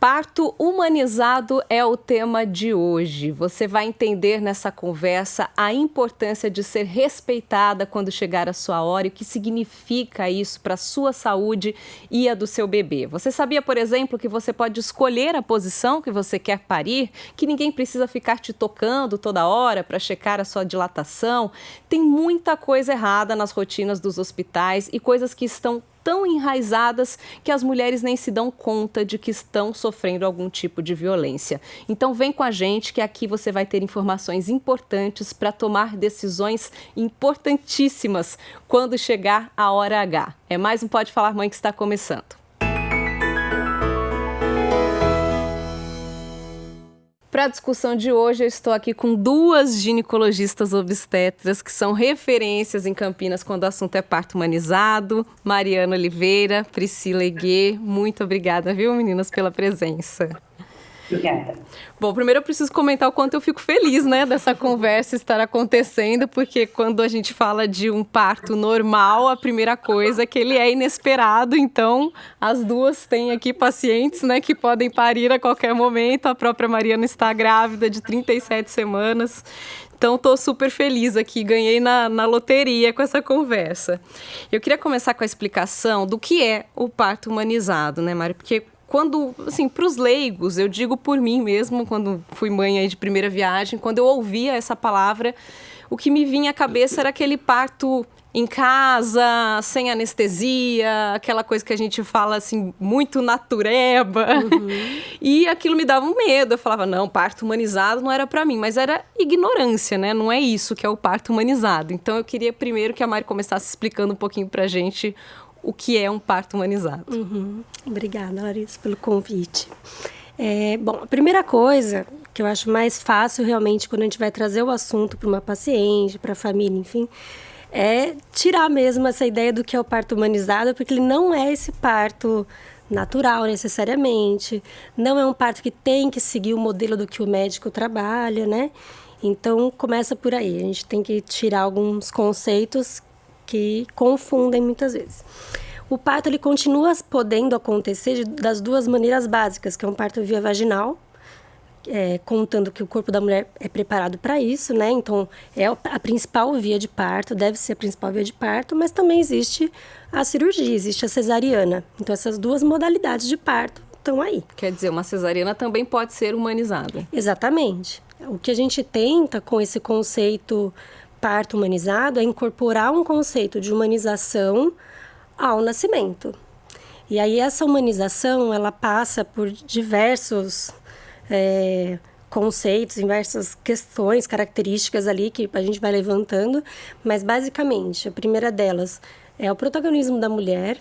Parto humanizado é o tema de hoje. Você vai entender nessa conversa a importância de ser respeitada quando chegar a sua hora e o que significa isso para a sua saúde e a do seu bebê. Você sabia, por exemplo, que você pode escolher a posição que você quer parir, que ninguém precisa ficar te tocando toda hora para checar a sua dilatação? Tem muita coisa errada nas rotinas dos hospitais e coisas que estão tão enraizadas que as mulheres nem se dão conta de que estão sofrendo algum tipo de violência. Então vem com a gente que aqui você vai ter informações importantes para tomar decisões importantíssimas quando chegar a hora H. É mais um Pode Falar Mãe que está começando. Para a discussão de hoje, eu estou aqui com duas ginecologistas obstetras que são referências em Campinas quando o assunto é parto humanizado. Mariana Oliveira, Priscila Eguê, muito obrigada, viu, meninas, pela presença. Obrigada. Bom, primeiro eu preciso comentar o quanto eu fico feliz, né, dessa conversa estar acontecendo, porque quando a gente fala de um parto normal, a primeira coisa é que ele é inesperado, então as duas têm aqui pacientes, né, que podem parir a qualquer momento. A própria Mariana está grávida de 37 semanas, então estou super feliz aqui, ganhei na loteria com essa conversa. Eu queria começar com a explicação do que é o parto humanizado, né, Mari, porque quando, assim, para os leigos, eu digo por mim mesmo, quando fui mãe aí de primeira viagem, quando eu ouvia essa palavra, o que me vinha à cabeça era aquele parto em casa, sem anestesia, aquela coisa que a gente fala, assim, muito natureba. Uhum. E aquilo me dava um medo. Eu falava, não, parto humanizado não era para mim, mas era ignorância, né? Não é isso que é o parto humanizado. Então, eu queria primeiro que a Mari começasse explicando um pouquinho pra gente o que é um parto humanizado. Uhum. Obrigada, Larissa, pelo convite. Bom, a primeira coisa que eu acho mais fácil realmente quando a gente vai trazer o assunto para uma paciente, para a família, enfim, é tirar mesmo essa ideia do que é o parto humanizado, porque ele não é esse parto natural necessariamente, não é um parto que tem que seguir o modelo do que o médico trabalha, né? Então, começa por aí, a gente tem que tirar alguns conceitos que confundem muitas vezes. O parto ele continua podendo acontecer das duas maneiras básicas, que é um parto via vaginal, contando que o corpo da mulher é preparado para isso, né? Então, é a principal via de parto, deve ser a principal via de parto, mas também existe a cirurgia, existe a cesariana. Então, essas duas modalidades de parto estão aí. Quer dizer, uma cesariana também pode ser humanizada. Exatamente. O que a gente tenta com esse conceito parto humanizado é incorporar um conceito de humanização ao nascimento. E aí essa humanização, ela passa por diversos conceitos, diversas questões, características ali que a gente vai levantando, mas basicamente a primeira delas é o protagonismo da mulher,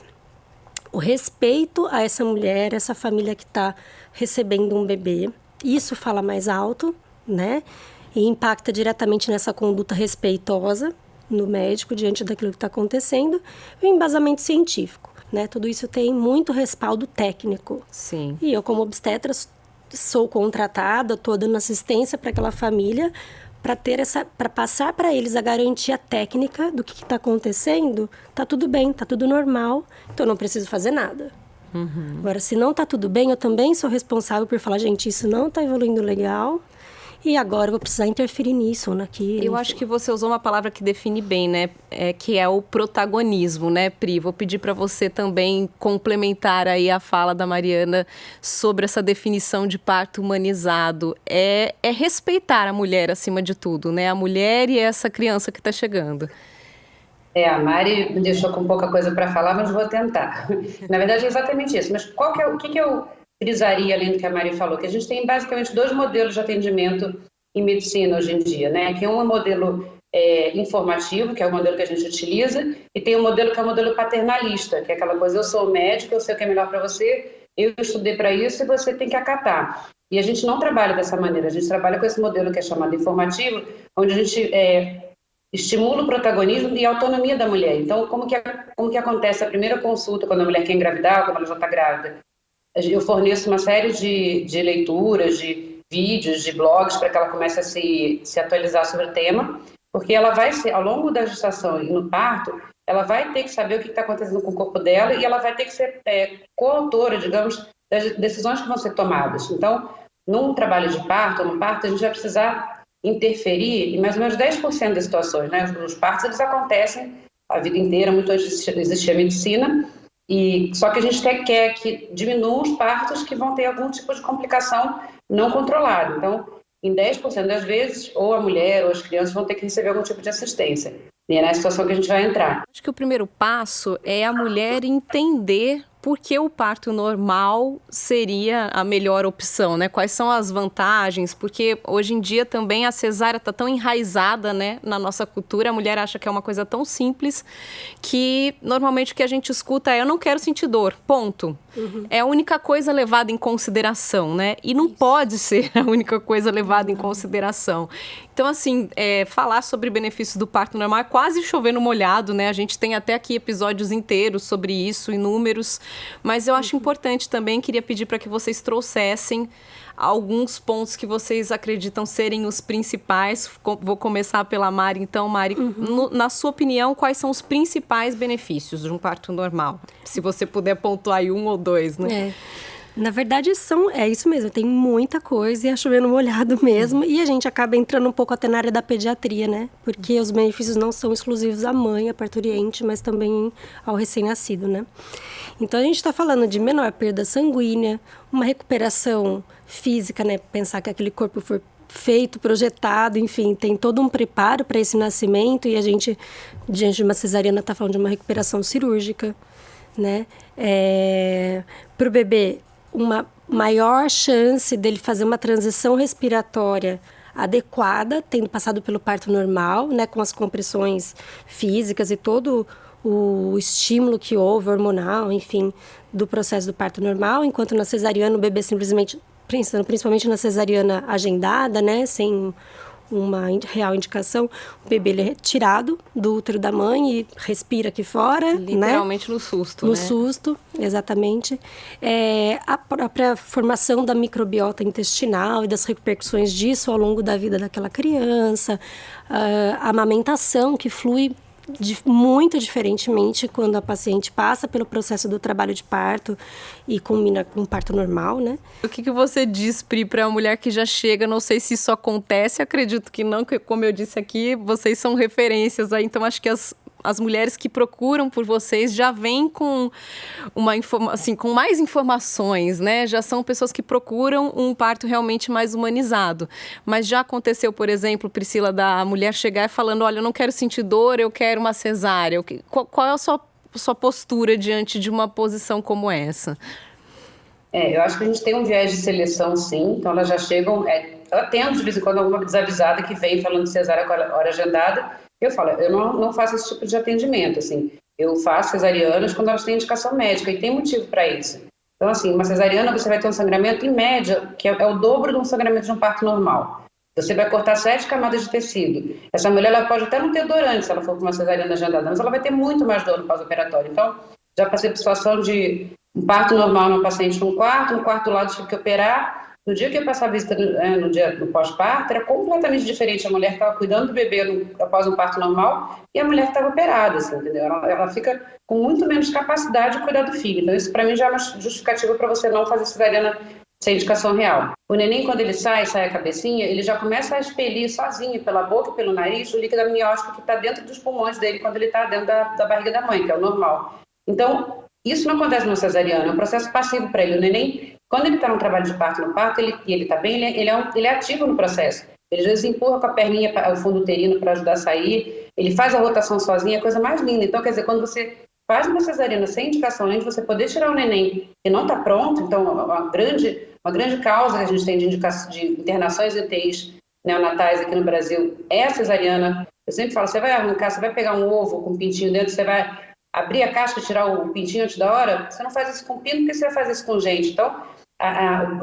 o respeito a essa mulher, essa família que está recebendo um bebê. Isso fala mais alto, né? E impacta diretamente nessa conduta respeitosa no médico diante daquilo que está acontecendo, e o embasamento científico, né? Tudo isso tem muito respaldo técnico. Sim. E eu, como obstetra, sou contratada, estou dando assistência para aquela família, para passar para eles a garantia técnica do que está acontecendo. Tá tudo bem, tá tudo normal, então eu não preciso fazer nada. Uhum. Agora, se não tá tudo bem, eu também sou responsável por falar, gente, isso não está evoluindo legal. E agora eu vou precisar interferir nisso ou naquilo. Eu acho que você usou uma palavra que define bem, né? Que é o protagonismo, né, Pri? Vou pedir para você também complementar aí a fala da Mariana sobre essa definição de parto humanizado. É respeitar a mulher acima de tudo, né? A mulher e essa criança que está chegando. A Mari me deixou com pouca coisa para falar, mas vou tentar. Na verdade é exatamente isso. Mas o que eu frisaria além do que a Mari falou? Que a gente tem basicamente dois modelos de atendimento em medicina hoje em dia, né? Que um é o modelo informativo, que é o modelo que a gente utiliza, e tem um modelo que é o modelo paternalista, que é aquela coisa, eu sou médico, eu sei o que é melhor para você, eu estudei para isso e você tem que acatar. E a gente não trabalha dessa maneira, a gente trabalha com esse modelo que é chamado informativo, onde a gente estimula o protagonismo e a autonomia da mulher. Então, como que acontece a primeira consulta quando a mulher quer engravidar, quando ela já está grávida? Eu forneço uma série de leituras, de vídeos, de blogs, para que ela comece a se atualizar sobre o tema, porque ela vai ser, ao longo da gestação e no parto, ela vai ter que saber o que está acontecendo com o corpo dela e ela vai ter que ser coautora, digamos, das decisões que vão ser tomadas. Então, num trabalho de parto, no parto, a gente vai precisar interferir em mais ou menos 10% das situações, né? Os partos, eles acontecem a vida inteira, muito antes de existir a medicina, e só que a gente quer que diminuam os partos que vão ter algum tipo de complicação não controlada. Então, em 10% das vezes, ou a mulher ou as crianças vão ter que receber algum tipo de assistência. E é na situação que a gente vai entrar. Acho que o primeiro passo é a mulher entender por que o parto normal seria a melhor opção, né? Quais são as vantagens? Porque hoje em dia também a cesárea está tão enraizada, né, na nossa cultura. A mulher acha que é uma coisa tão simples que normalmente o que a gente escuta é: eu não quero sentir dor, ponto. É a única coisa levada em consideração, né? E não pode ser a única coisa levada em consideração. Então, assim, falar sobre benefícios do parto normal é quase chover no molhado, né? A gente tem até aqui episódios inteiros sobre isso, inúmeros. Mas eu acho importante também, queria pedir para que vocês trouxessem alguns pontos que vocês acreditam serem os principais. Vou começar pela Mari. Então, Mari, na sua opinião, quais são os principais benefícios de um parto normal? Se você puder pontuar aí 1 ou 2, né? Na verdade, é isso mesmo, tem muita coisa e é chover no molhado mesmo. E a gente acaba entrando um pouco até na área da pediatria, né? Porque os benefícios não são exclusivos à mãe, à parturiente, mas também ao recém-nascido, né? Então, a gente está falando de menor perda sanguínea, uma recuperação física, né? Pensar que aquele corpo foi feito, projetado, enfim, tem todo um preparo para esse nascimento. E a gente, diante de uma cesariana, está falando de uma recuperação cirúrgica, né? Para o bebê, uma maior chance dele fazer uma transição respiratória adequada, tendo passado pelo parto normal, né, com as compressões físicas e todo o estímulo que houve, hormonal, enfim, do processo do parto normal, enquanto na cesariana o bebê simplesmente, principalmente na cesariana agendada, né, sem uma real indicação, o bebê ele é retirado do útero da mãe e respira aqui fora. Literalmente, né? No susto, No né? susto, exatamente. A própria formação da microbiota intestinal e das repercussões disso ao longo da vida daquela criança, a amamentação que flui muito diferentemente quando a paciente passa pelo processo do trabalho de parto e culmina com um parto normal, né? O que você diz, Pri, para a mulher que já chega? Não sei se isso acontece, acredito que não, que como eu disse aqui, vocês são referências aí, então acho que as mulheres que procuram por vocês já vêm com com mais informações, né? Já são pessoas que procuram um parto realmente mais humanizado. Mas já aconteceu, por exemplo, Priscila, da mulher chegar falando: olha, eu não quero sentir dor, eu quero uma cesárea. Qual é a sua postura diante de uma posição como essa? Eu acho que a gente tem um viés de seleção, sim. Então, elas já chegam... eu atendo, de vez em quando, alguma desavisada que vem falando de cesárea com a hora agendada. Eu falo, eu não faço esse tipo de atendimento, assim. Eu faço cesarianas quando elas têm indicação médica, e tem motivo para isso. Então, assim, uma cesariana você vai ter um sangramento, em média, que é o dobro de um sangramento de um parto normal. Você vai cortar 7 camadas de tecido. Essa mulher, ela pode até não ter dor antes, se ela for com uma cesariana agendada, mas ela vai ter muito mais dor no pós-operatório. Então, já passei por situação de um parto normal numa paciente no quarto do lado tive que operar. No dia que eu passava a visita, no dia do pós-parto, era completamente diferente. A mulher que estava cuidando do bebê após um parto normal e a mulher que estava operada, assim, entendeu? Ela fica com muito menos capacidade de cuidar do filho. Então, isso para mim já é uma justificativa para você não fazer cesariana sem indicação real. O neném, quando ele sai a cabecinha, ele já começa a expelir sozinho, pela boca e pelo nariz, o líquido amniótico que está dentro dos pulmões dele quando ele está dentro da barriga da mãe, que é o normal. Então, isso não acontece no cesariano, é um processo passivo para ele. O neném, quando ele está no trabalho de parto, ele está bem, ele é ativo no processo. Ele às vezes empurra com a perninha o fundo uterino para ajudar a sair, ele faz a rotação sozinho, é a coisa mais linda. Então, quer dizer, quando você faz uma cesariana sem indicação, além de você poder tirar o neném que não está pronto, então uma grande causa que a gente tem de internações e UTIs neonatais aqui no Brasil é a cesariana. Eu sempre falo, você vai arrancar, você vai pegar um ovo com um pintinho dentro, você vai abrir a casca e tirar o pintinho antes da hora, você não faz isso com pino, porque você vai fazer isso com gente. Então,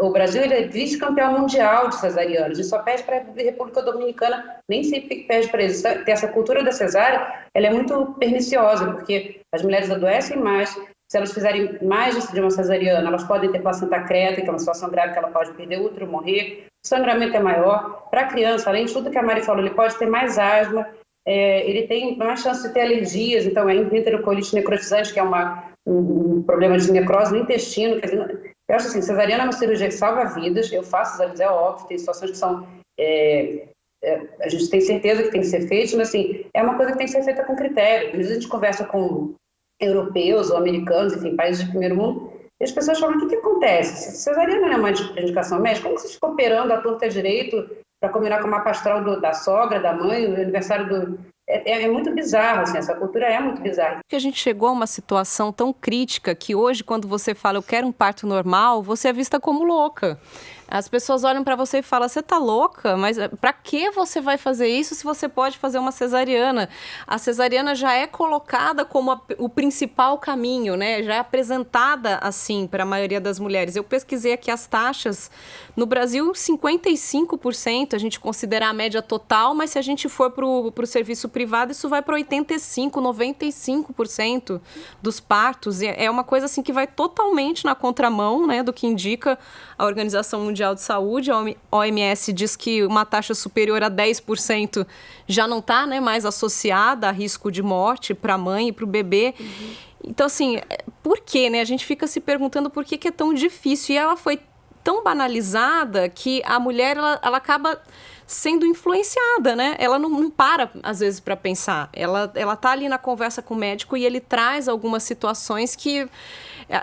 o Brasil ele é vice-campeão mundial de cesarianos, e só perde para a República Dominicana, nem sempre perde para eles. Essa cultura da cesárea, ela é muito perniciosa, porque as mulheres adoecem mais, se elas fizerem mais de uma cesariana, elas podem ter placenta creta, que é uma situação grave que ela pode perder útero, morrer, o sangramento é maior. Para a criança, além de tudo que a Mari falou, ele pode ter mais asma, ele tem mais chance de ter alergias, então é enterocolite necrotizante, que é um problema de necrose no intestino, quer dizer, Eu acho assim, cesariana é uma cirurgia que salva vidas, eu faço cesarianas, é óbvio, tem situações que são... a gente tem certeza que tem que ser feito, mas assim, é uma coisa que tem que ser feita com critério. Às vezes a gente conversa com europeus ou americanos, enfim, países de primeiro mundo, e as pessoas falam, o que acontece? Cesariana não é uma indicação médica? Como você fica operando à torta direito para combinar com o mapa astral da sogra, da mãe, o aniversário do... É muito bizarro, assim, essa cultura é muito bizarra. Porque a gente chegou a uma situação tão crítica que hoje, quando você fala, eu quero um parto normal, você é vista como louca. As pessoas olham para você e falam, você tá louca? Mas para que você vai fazer isso se você pode fazer uma cesariana? A cesariana já é colocada como o principal caminho, né? Já é apresentada assim para a maioria das mulheres. Eu pesquisei aqui as taxas. No Brasil, 55%, a gente considera a média total, mas se a gente for para o serviço privado, isso vai para 85%, 95% dos partos. E é uma coisa assim que vai totalmente na contramão, né, do que indica a Organização Mundial de Saúde. A OMS diz que uma taxa superior a 10% já não está, né, mais associada a risco de morte para a mãe e para o bebê. Uhum. Então, assim, por quê, né? A gente fica se perguntando por que é tão difícil. E ela foi tão banalizada que a mulher ela acaba sendo influenciada, né? Ela não para, às vezes, para pensar. Ela tá ali na conversa com o médico e ele traz algumas situações que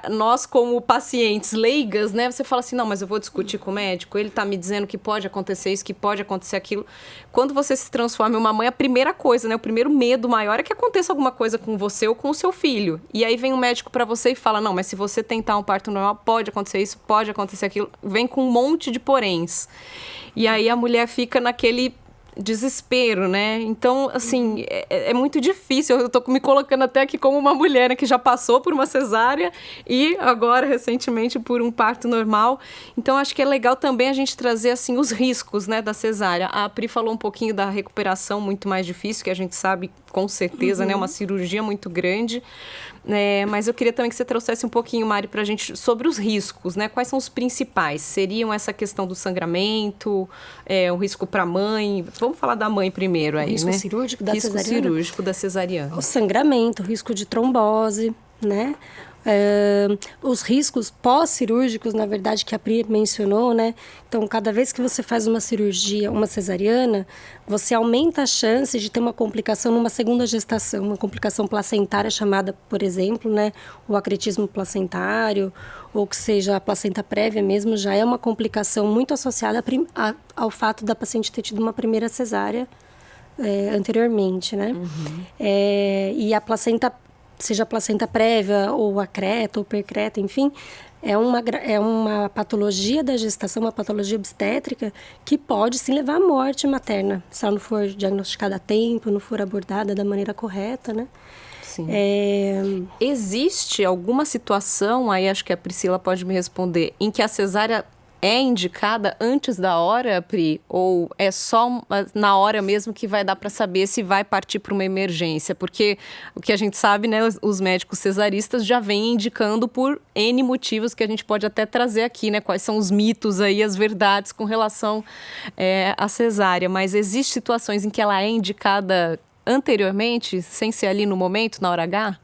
nós, como pacientes leigas, né? Você fala assim, não, mas eu vou discutir com o médico, ele tá me dizendo que pode acontecer isso, que pode acontecer aquilo. Quando você se transforma em uma mãe, a primeira coisa, né? O primeiro medo maior é que aconteça alguma coisa com você ou com o seu filho. E aí vem um médico para você e fala, não, mas se você tentar um parto normal, pode acontecer isso, pode acontecer aquilo. Vem com um monte de poréns. E aí a mulher fica naquele desespero, né? Então, assim, é muito difícil. Eu tô me colocando até aqui como uma mulher, né, que já passou por uma cesárea e agora, recentemente, por um parto normal. Então, acho que é legal também a gente trazer, assim, os riscos, né, da cesárea. A Pri falou um pouquinho da recuperação muito mais difícil, que a gente sabe com certeza, né, uma cirurgia muito grande. Mas eu queria também que você trouxesse um pouquinho, Mari, pra gente sobre os riscos, né? Quais são os principais? Seriam essa questão do sangramento, o risco para a mãe? Vamos falar da mãe primeiro aí, risco né? Cirúrgico da risco cesariana? Cirúrgico da cesariana. O sangramento, o risco de trombose, né? Os riscos pós-cirúrgicos, na verdade, que a Pri mencionou, né? Então, cada vez que você faz uma cirurgia, uma cesariana, você aumenta a chance de ter uma complicação numa segunda gestação, uma complicação placentária chamada, por exemplo, né, o acretismo placentário, ou que seja a placenta prévia mesmo, já é uma complicação muito associada ao fato da paciente ter tido uma primeira cesárea anteriormente, né? E a placenta, seja a placenta prévia, ou acreta, ou percreta, enfim, é uma patologia da gestação, uma patologia obstétrica que pode sim levar à morte materna, se ela não for diagnosticada a tempo, não for abordada da maneira correta, né? Sim. Existe alguma situação, aí acho que a Priscila pode me responder, em que a cesárea é indicada antes da hora, Pri? Ou é só na hora mesmo que vai dar para saber se vai partir para uma emergência? Porque o que a gente sabe, né, os médicos cesaristas já vêm indicando por N motivos que a gente pode até trazer aqui, né? Quais são os mitos aí, as verdades com relação à cesárea. Mas existem situações em que ela é indicada anteriormente, sem ser ali no momento, na hora H?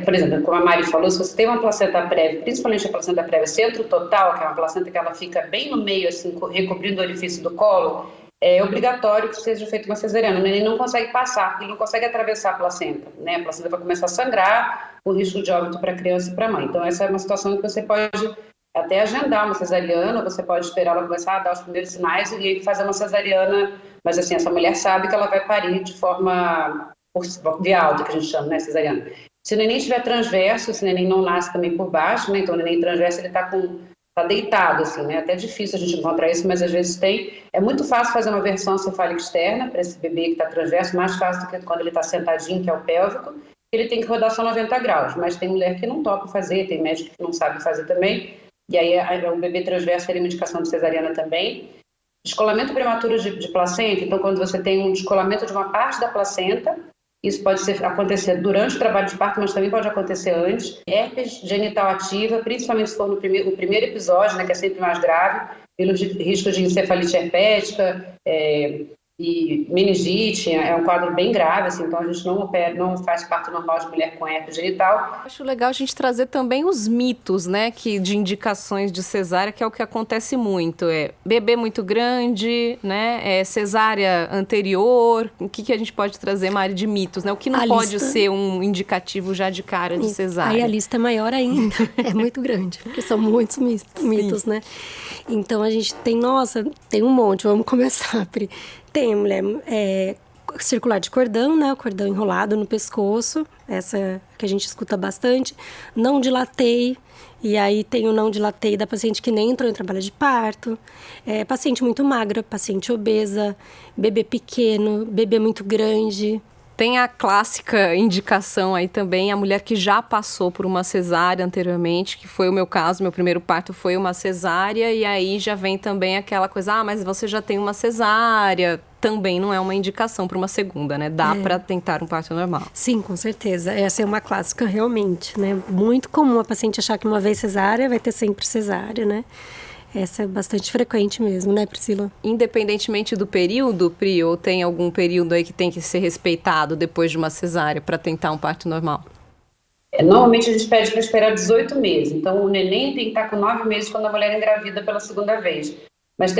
Por exemplo, como a Mari falou, se você tem uma placenta prévia, principalmente a placenta prévia centro total, que é uma placenta que ela fica bem no meio, assim, recobrindo o orifício do colo, é obrigatório que seja feita uma cesariana. O neném não consegue passar, ele não consegue atravessar a placenta, né? A placenta vai começar a sangrar, o risco de óbito para a criança e para a mãe. Então, essa é uma situação em que você pode até agendar uma cesariana, você pode esperar ela começar a dar os primeiros sinais e aí fazer uma cesariana, mas assim, essa mulher sabe que ela vai parir de forma via alta, que a gente chama, né, cesariana. Se o neném estiver transverso, se o neném não nasce também por baixo, né? Então o neném transverso ele tá deitado, assim, né? Até difícil a gente encontrar isso, mas às vezes tem. É muito fácil fazer uma versão cefálica externa para esse bebê que está transverso, mais fácil do que quando ele está sentadinho, que é o pélvico. Ele tem que rodar só 90 graus, mas tem mulher que não topa fazer, tem médico que não sabe fazer também. E aí o bebê transverso teria uma indicação de cesariana também. Descolamento prematuro de placenta, então quando você tem um descolamento de uma parte da placenta, isso pode acontecer durante o trabalho de parto, mas também pode acontecer antes. Herpes genital ativa, principalmente se for no primeiro episódio, né, que é sempre mais grave, pelos riscos de encefalite herpética, e meningite, é um quadro bem grave, assim, então a gente não faz parto normal de mulher com herpes genital. Acho legal a gente trazer também os mitos, né, de indicações de cesárea, que é o que acontece muito, bebê muito grande, né, cesárea anterior, o que a gente pode trazer, Mari, de mitos, né, o que não pode ser um indicativo já de cara de cesárea. Aí a lista é maior ainda, é muito grande, porque são muitos mitos, né, então a gente tem um monte, vamos começar, Pri. Tem a mulher circular de cordão, né? O cordão enrolado no pescoço, essa que a gente escuta bastante. Não dilatei, e aí tem o não dilatei da paciente que nem entrou em trabalho de parto. Paciente muito magra, paciente obesa, bebê pequeno, bebê muito grande. Tem a clássica indicação aí também, a mulher que já passou por uma cesárea anteriormente, que foi o meu caso, meu primeiro parto foi uma cesárea, e aí já vem também aquela coisa, mas você já tem uma cesárea, também não é uma indicação para uma segunda, né? Dá para tentar um parto normal. Sim, com certeza. Essa é uma clássica realmente, né? Muito comum a paciente achar que uma vez cesárea vai ter sempre cesárea, né? Essa é bastante frequente mesmo, né, Priscila? Independentemente do período, Pri, ou tem algum período aí que tem que ser respeitado depois de uma cesárea para tentar um parto normal? Normalmente a gente pede para esperar 18 meses. Então, o neném tem que estar com 9 meses quando a mulher engravida pela segunda vez. Mas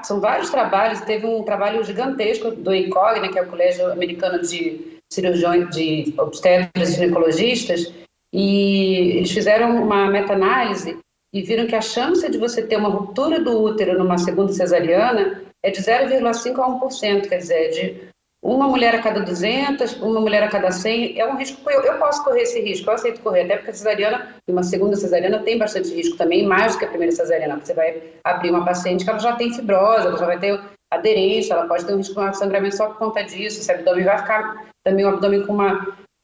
são vários trabalhos, teve um trabalho gigantesco do ICOG, né, que é o Colégio Americano de Cirurgiões, de Obstetras e Ginecologistas, e eles fizeram uma meta-análise e viram que a chance de você ter uma ruptura do útero numa segunda cesariana é de 0,5 a 1%, quer dizer, de uma mulher a cada 200, uma mulher a cada 100, é um risco, eu posso correr esse risco, eu aceito correr, até porque a cesariana, uma segunda cesariana tem bastante risco também, mais do que a primeira cesariana, porque você vai abrir uma paciente que ela já tem fibrose, ela já vai ter aderência, ela pode ter um risco de um sangramento só por conta disso, esse abdômen vai ficar também um abdômen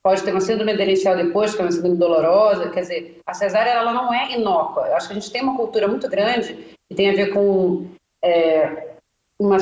pode ter uma síndrome aderencial depois, que é uma síndrome dolorosa, quer dizer, a cesárea ela não é inócua. Eu acho que a gente tem uma cultura muito grande que tem a ver com eu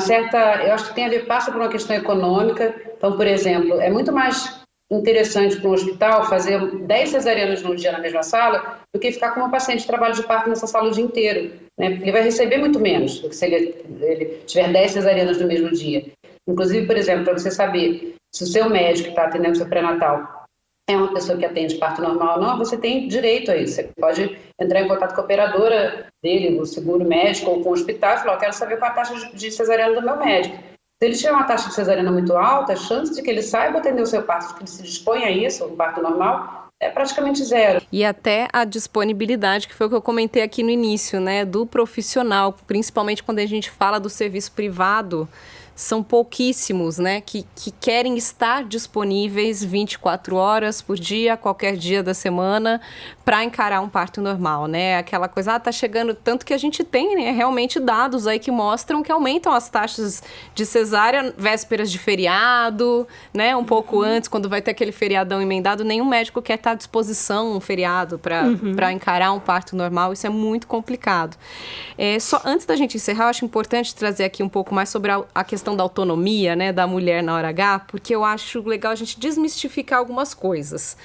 acho que tem a ver, passa por uma questão econômica. Então, por exemplo, é muito mais interessante para um hospital fazer 10 cesarianas num dia na mesma sala do que ficar com uma paciente de trabalho de parto nessa sala o dia inteiro, né? Porque ele vai receber muito menos do que se ele tiver 10 cesarianas no mesmo dia. Inclusive, por exemplo, para você saber se o seu médico que está atendendo o seu pré-natal é uma pessoa que atende parto normal ou não, você tem direito a isso. Você pode entrar em contato com a operadora dele, o seguro médico ou com o hospital e falar, eu quero saber qual é a taxa de cesariana do meu médico. Se ele tiver uma taxa de cesariana muito alta, a chance de que ele saiba atender o seu parto, de que ele se dispõe a isso, um parto normal, é praticamente zero. E até a disponibilidade, que foi o que eu comentei aqui no início, né, do profissional, principalmente quando a gente fala do serviço privado, são pouquíssimos, né, que querem estar disponíveis 24 horas por dia, qualquer dia da semana, para encarar um parto normal, né? Aquela coisa, tá chegando, tanto que a gente tem, né, realmente dados aí que mostram que aumentam as taxas de cesárea vésperas de feriado, né, um pouco antes, quando vai ter aquele feriadão emendado, nenhum médico quer estar à disposição um feriado para encarar um parto normal, isso é muito complicado. Só antes da gente encerrar, eu acho importante trazer aqui um pouco mais sobre a questão da autonomia, né, da mulher na hora H, porque eu acho legal a gente desmistificar algumas coisas.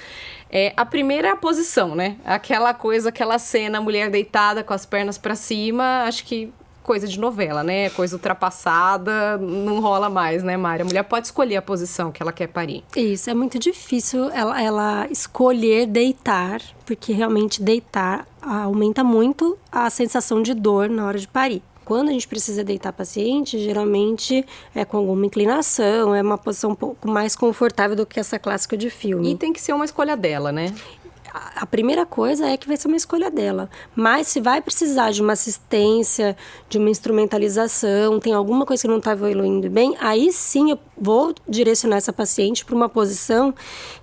A primeira é a posição, né? Aquela cena, a mulher deitada com as pernas para cima, acho que coisa de novela, né? Coisa ultrapassada, não rola mais, né, Mari? A mulher pode escolher a posição que ela quer parir. Isso, é muito difícil ela escolher deitar, porque realmente deitar aumenta muito a sensação de dor na hora de parir. Quando a gente precisa deitar paciente, geralmente é com alguma inclinação, é uma posição um pouco mais confortável do que essa clássica de filme. E tem que ser uma escolha dela, né? A primeira coisa é que vai ser uma escolha dela. Mas se vai precisar de uma assistência, de uma instrumentalização, tem alguma coisa que não está evoluindo bem, aí sim eu vou direcionar essa paciente para uma posição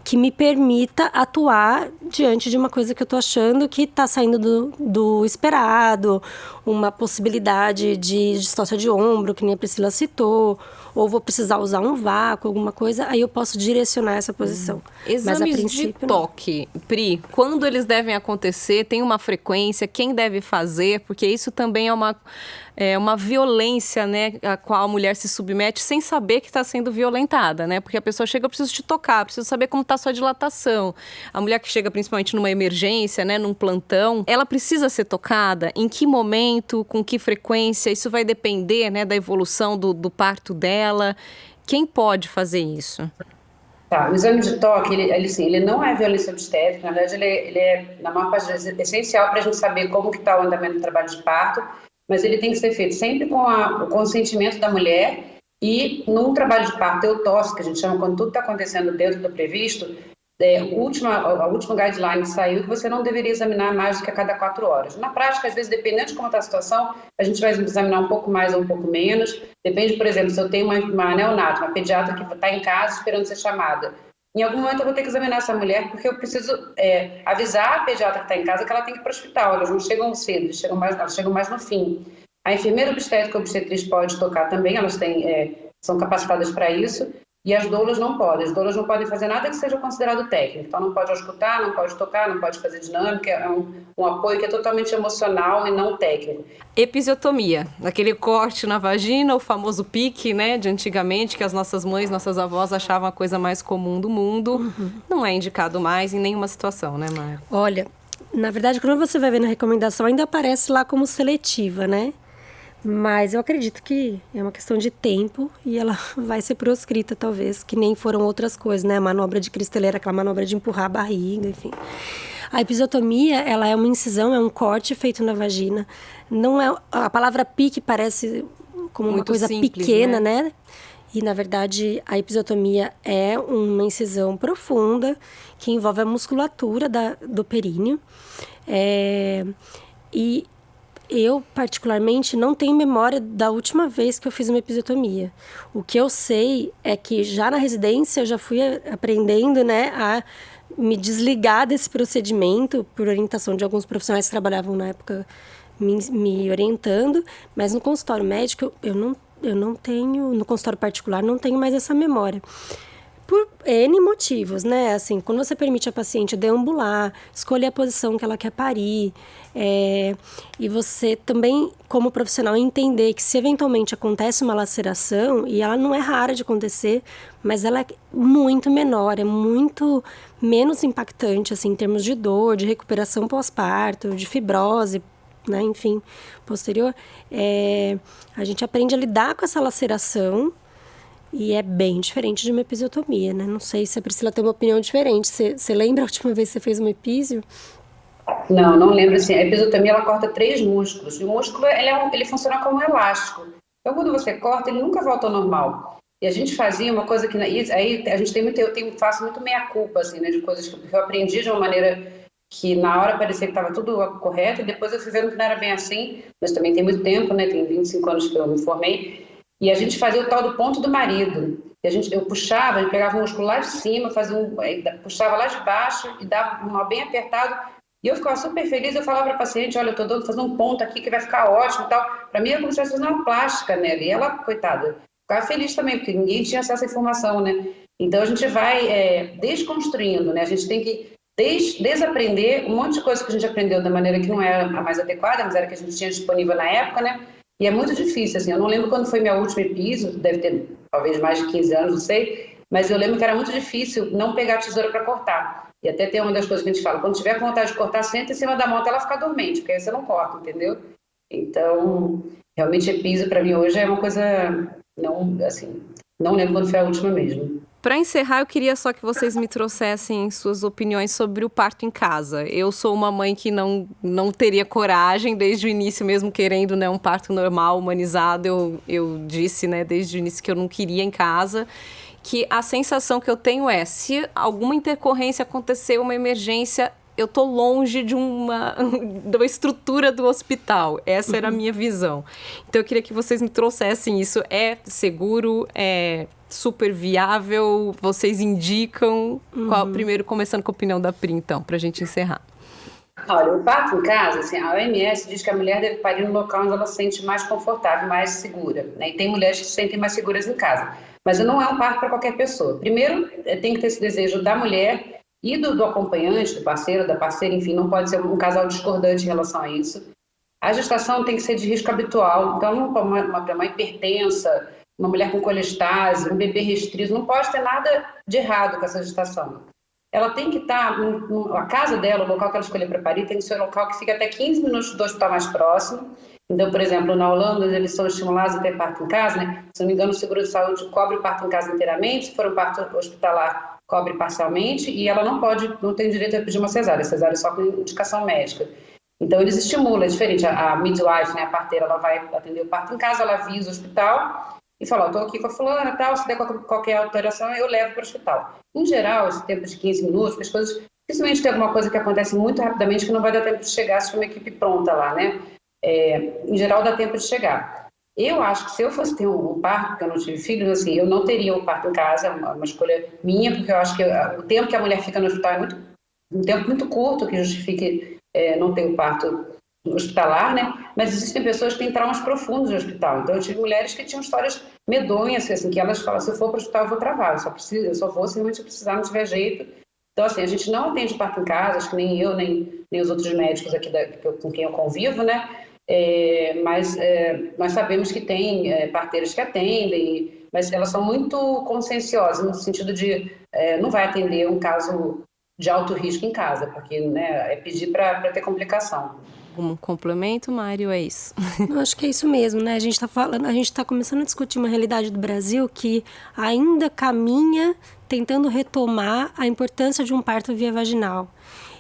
que me permita atuar diante de uma coisa que eu estou achando que está saindo do esperado, uma possibilidade de distócia de ombro, que nem a Priscila citou, ou vou precisar usar um vácuo, alguma coisa, aí eu posso direcionar essa posição. Exames mas a princípio, de toque, Pri, quando eles devem acontecer, tem uma frequência, quem deve fazer, porque isso também é uma violência, né, a qual a mulher se submete sem saber que está sendo violentada, né? Porque a pessoa chega, eu preciso te tocar, preciso saber como está a sua dilatação. A mulher que chega principalmente numa emergência, né, num plantão, ela precisa ser tocada? Em que momento, com que frequência? Isso vai depender, né, da evolução do parto dela. dela? Quem pode fazer isso? Tá, o exame de toque, ele não é violência obstétrica, na verdade ele é, na maior parte das vezes, essencial para a gente saber como que está o andamento do trabalho de parto, mas ele tem que ser feito sempre com o consentimento da mulher e num trabalho de parto eutóxico, que a gente chama quando tudo está acontecendo dentro do previsto, a última guideline que saiu que você não deveria examinar mais do que a cada 4 horas. Na prática, às vezes, dependendo de como está a situação, a gente vai examinar um pouco mais ou um pouco menos. Depende, por exemplo, se eu tenho uma neonata, uma pediatra que está em casa esperando ser chamada. Em algum momento eu vou ter que examinar essa mulher porque eu preciso avisar a pediatra que está em casa que ela tem que ir para o hospital. Elas não chegam cedo, elas chegam mais no fim. A enfermeira obstétrica ou obstetriz pode tocar também, elas são capacitadas para isso. E as doulas não podem. As doulas não podem fazer nada que seja considerado técnico. Então, não pode escutar, não pode tocar, não pode fazer dinâmica. É um apoio que é totalmente emocional e não técnico. Episiotomia, aquele corte na vagina, o famoso pique, né, de antigamente, que as nossas mães, nossas avós achavam a coisa mais comum do mundo. Não é indicado mais em nenhuma situação, né, Mari? Olha, na verdade, quando você vai ver na recomendação, ainda aparece lá como seletiva, né? Mas eu acredito que é uma questão de tempo e ela vai ser proscrita, talvez, que nem foram outras coisas, né? A manobra de cristaleira, aquela manobra de empurrar a barriga, enfim. A episiotomia, ela é uma incisão, é um corte feito na vagina. Não é, a palavra pique parece como uma coisa simples, pequena, né? E, na verdade, a episiotomia é uma incisão profunda que envolve a musculatura do períneo. E eu, particularmente, não tenho memória da última vez que eu fiz uma episiotomia. O que eu sei é que já na residência eu já fui aprendendo, né, a me desligar desse procedimento por orientação de alguns profissionais que trabalhavam na época me orientando, mas no consultório médico eu não tenho, no consultório particular não tenho mais essa memória. Por N motivos, né? Assim, quando você permite a paciente deambular, escolher a posição que ela quer parir, e você também, como profissional, entender que se eventualmente acontece uma laceração, e ela não é rara de acontecer, mas ela é muito menor, é muito menos impactante, assim, em termos de dor, de recuperação pós-parto, de fibrose, né? Enfim, posterior, a gente aprende a lidar com essa laceração. E é bem diferente de uma episiotomia, né? Não sei se a Priscila tem uma opinião diferente. Você lembra a última vez que você fez uma episio? Não lembro. Assim, a episiotomia, ela corta 3 músculos. E o músculo, ele funciona como um elástico. Então, quando você corta, ele nunca volta ao normal. E a gente fazia uma coisa que... Aí a gente faço muito meia-culpa, assim, né? De coisas que eu aprendi de uma maneira que na hora parecia que estava tudo correto. E depois eu fui vendo que não era bem assim. Mas também tem muito tempo, né? Tem 25 anos que eu me formei. E a gente fazia o tal do ponto do marido. Eu puxava, ele pegava o músculo lá de cima, puxava lá de baixo e dava um nó bem apertado. E eu ficava super feliz, eu falava para a paciente, olha, eu estou fazendo um ponto aqui que vai ficar ótimo e tal. Para mim, é como se estivesse fazendo uma plástica nela. E ela, coitada, ficava feliz também, porque ninguém tinha acesso à informação, né? Então, a gente vai desconstruindo, né? A gente tem que desaprender um monte de coisa que a gente aprendeu da maneira que não era a mais adequada, mas era a que a gente tinha disponível na época, né? E é muito difícil, assim, eu não lembro quando foi minha última episio, deve ter talvez mais de 15 anos, não sei, mas eu lembro que era muito difícil não pegar a tesoura para cortar. E até tem uma das coisas que a gente fala, quando tiver com vontade de cortar, senta em cima da mão até ela ficar dormente, porque aí você não corta, entendeu? Então, realmente episio para mim hoje é uma coisa, não lembro quando foi a última mesmo. Para encerrar, eu queria só que vocês me trouxessem suas opiniões sobre o parto em casa. Eu sou uma mãe que não teria coragem, desde o início mesmo querendo, né, um parto normal, humanizado. Eu disse, né, desde o início que eu não queria em casa. Que a sensação que eu tenho é, se alguma intercorrência acontecer, uma emergência, eu tô longe de uma estrutura do hospital. Essa era a minha visão. Então, eu queria que vocês me trouxessem isso. É seguro? É super viável? Vocês indicam? Primeiro, começando com a opinião da Pri, então, pra gente encerrar. Olha, o parto em casa, assim, a OMS diz que a mulher deve parir no local onde ela se sente mais confortável, mais segura, né? E tem mulheres que se sentem mais seguras em casa. Mas não é um parto para qualquer pessoa. Primeiro, tem que ter esse desejo da mulher e do acompanhante, do parceiro, da parceira, enfim, não pode ser um casal discordante em relação a isso. A gestação tem que ser de risco habitual, então uma hipertensa, uma mulher com colestase, um bebê restrito, não pode ter nada de errado com essa gestação. Ela tem que estar, a casa dela, o local que ela escolher para parir, tem que ser um local que fica até 15 minutos do hospital mais próximo Então, por exemplo, na Holanda, eles são estimulados a ter parto em casa, né? Se não me engano, o seguro de saúde cobre o parto em casa inteiramente, se for um parto hospitalar, cobre parcialmente, e ela não tem direito a pedir uma cesárea só com indicação médica. Então, eles estimulam, é diferente. A midwife, né, a parteira, ela vai atender o parto em casa, ela avisa o hospital e fala, estou aqui com a fulana, tal, se der qualquer alteração, eu levo para o hospital. Em geral, esse tempo de 15 minutos, as coisas, principalmente tem alguma coisa que acontece muito rapidamente, que não vai dar tempo de chegar se for uma equipe pronta lá, né? Em geral, dá tempo de chegar. Eu acho que se eu fosse ter um parto, porque eu não tive filhos, assim, eu não teria o parto em casa, uma escolha minha, porque eu acho que o tempo que a mulher fica no hospital é um tempo muito curto que justifique não ter o parto hospitalar, né? Mas existem pessoas que têm traumas profundos no hospital. Então, eu tive mulheres que tinham histórias medonhas, assim, que elas falam, se eu for para o hospital, eu vou travar, eu só vou se realmente precisar, não tiver jeito. Então, assim, a gente não atende parto em casa, acho que nem eu, nem os outros médicos aqui com quem eu convivo, né? Mas nós sabemos que tem parteiras que atendem, mas elas são muito conscienciosas, no sentido de não vai atender um caso de alto risco em casa, porque, né, é pedir para ter complicação. Um complemento, Mário, é isso? Eu acho que é isso mesmo, né? A gente está começando a discutir uma realidade do Brasil que ainda caminha tentando retomar a importância de um parto via vaginal.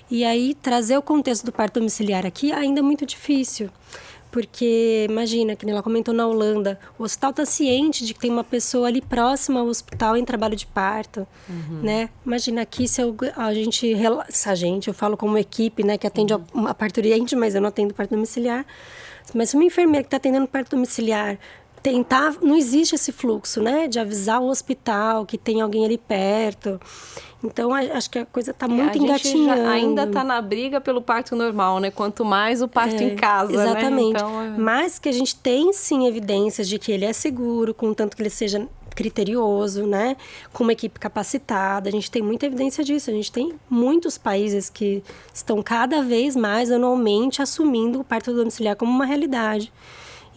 E aí, trazer o contexto do parto domiciliar aqui ainda é muito difícil. Porque, imagina, que ela comentou na Holanda, o hospital está ciente de que tem uma pessoa ali próxima ao hospital em trabalho de parto, né? Imagina aqui se eu falo como equipe, né, que atende a parturiente, mas eu não atendo parto domiciliar. Mas se uma enfermeira que está atendendo parto domiciliar não existe esse fluxo, né, de avisar o hospital que tem alguém ali perto. Então, acho que a coisa está muito engatinhando. A gente ainda está na briga pelo parto normal, né? Quanto mais o parto em casa, exatamente. Né? Então, Mas que a gente tem, sim, evidências de que ele é seguro, contanto que ele seja criterioso, né? Com uma equipe capacitada. A gente tem muita evidência disso. A gente tem muitos países que estão cada vez mais anualmente assumindo o parto domiciliar como uma realidade.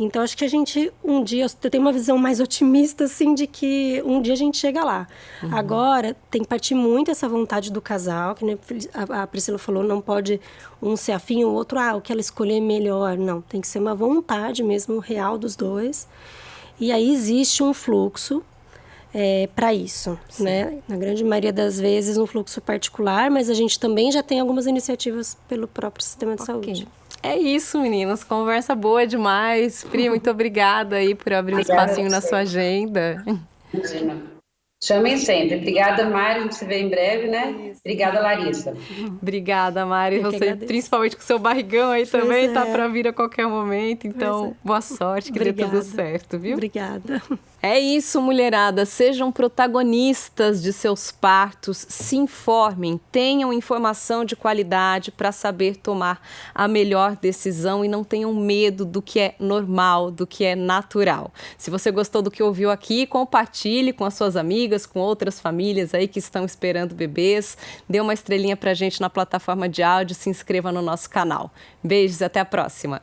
Então, acho que a gente, eu tenho uma visão mais otimista, assim, de que um dia a gente chega lá. Agora, tem que partir muito essa vontade do casal, que a Priscila falou, não pode um ser afim, o outro, o que ela escolher é melhor. Não, tem que ser uma vontade mesmo real dos dois. E aí existe um fluxo para isso, né? Na grande maioria das vezes, um fluxo particular, mas a gente também já tem algumas iniciativas pelo próprio sistema de saúde. É isso, meninas. Conversa boa demais. Pri, muito obrigada aí por abrir um espacinho na sua agenda. Imagina. Chamem sempre. Obrigada, Mari. A gente se vê em breve, né? Isso. Obrigada, Larissa. Obrigada, Mari. Você, principalmente com seu barrigão aí também, tá para vir a qualquer momento. Então, boa sorte, que dê tudo certo, viu? Obrigada. É isso, mulherada. Sejam protagonistas de seus partos, se informem, tenham informação de qualidade para saber tomar a melhor decisão e não tenham medo do que é normal, do que é natural. Se você gostou do que ouviu aqui, compartilhe com as suas amigas, com outras famílias aí que estão esperando bebês. Dê uma estrelinha pra gente na plataforma de áudio, se inscreva no nosso canal. Beijos, até a próxima.